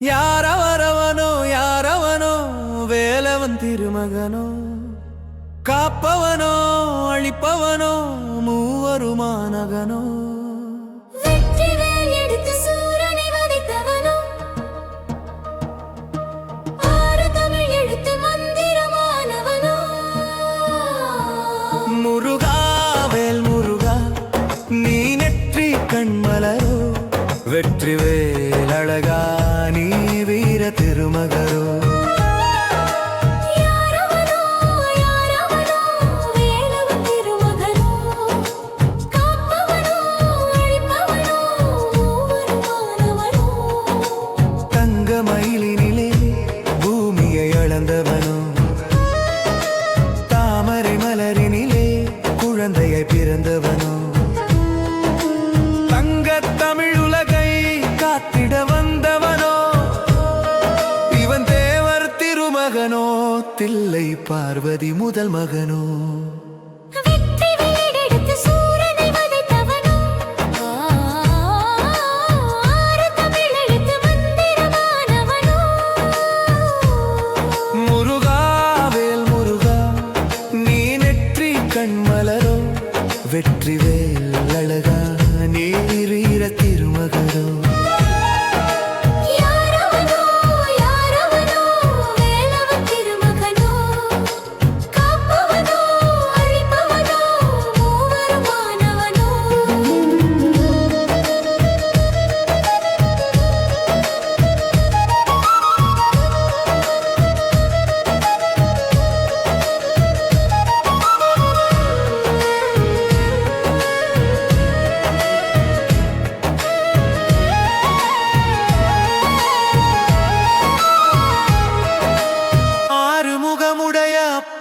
யாரவரவனோ யாரவனோ வேலவன் திருமகனோ காப்பவனோ அழிப்பவனோ மூவருமானகனோ முருகாவேல் முருகா நீ நெற்றி கண்மலரோ வெற்றிவேல் அழகா நீ வீர திருமகரோ தங்கமயிலினிலே பூமியை அளந்தவனோ தாமரை மலரினிலே குழந்தையை பிறந்தவனோ தங்கத் தமிழுலகை காத்திட வந்தவனோ இவன் தேவர் திருமகனோ தில்லை பார்வதி முதல் மகனோ கண்மலரோ வெற்றிவேல் அழகா நீ வீர திருமகரோ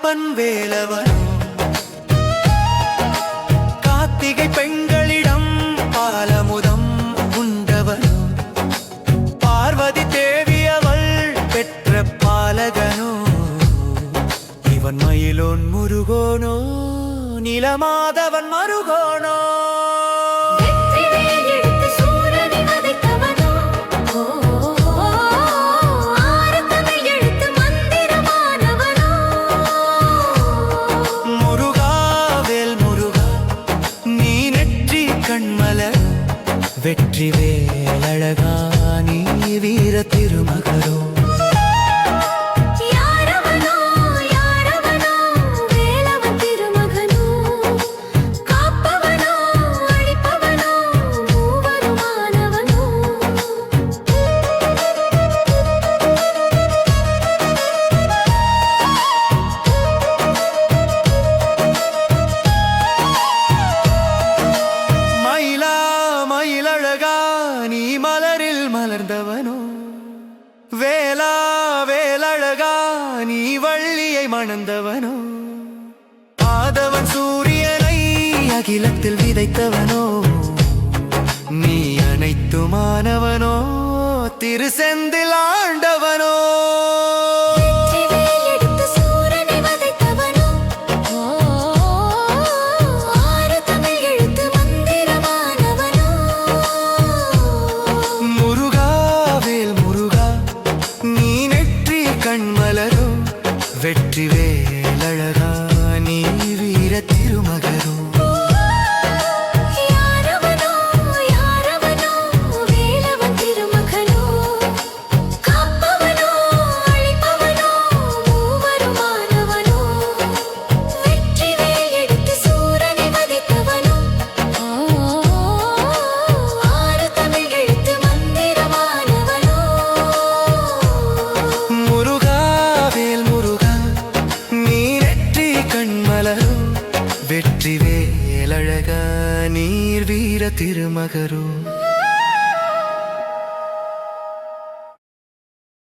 அப்பன் வேலவனோ கார்த்திகை பெண்களிடம் பாலமுதம் உண்டவனோ பார்வதி தேவி அவள் பெற்ற பாலகனோ இவன் மயிலோன் முருகோனோ நிலமாதவன் மருகோனோ கண்மலர் வெற்றிவேல் அழகா நீ வீர திருமகரோ நீ மலரில் மலர்ந்தவனோ வேலா வேலழகா நீ வள்ளியை மணந்தவனோ ஆதவன் சூரியனை அகிலத்தில் விதைத்தவனோ நீ அனைத்துமானவனோ திருசெந்தில் ஆண்டவனோ கண்மலரோ வெற்றிவேல் அழகா நீ வீர திருமகரோ வெற்றிவேல் அழகா நீர் வீர திருமகரோ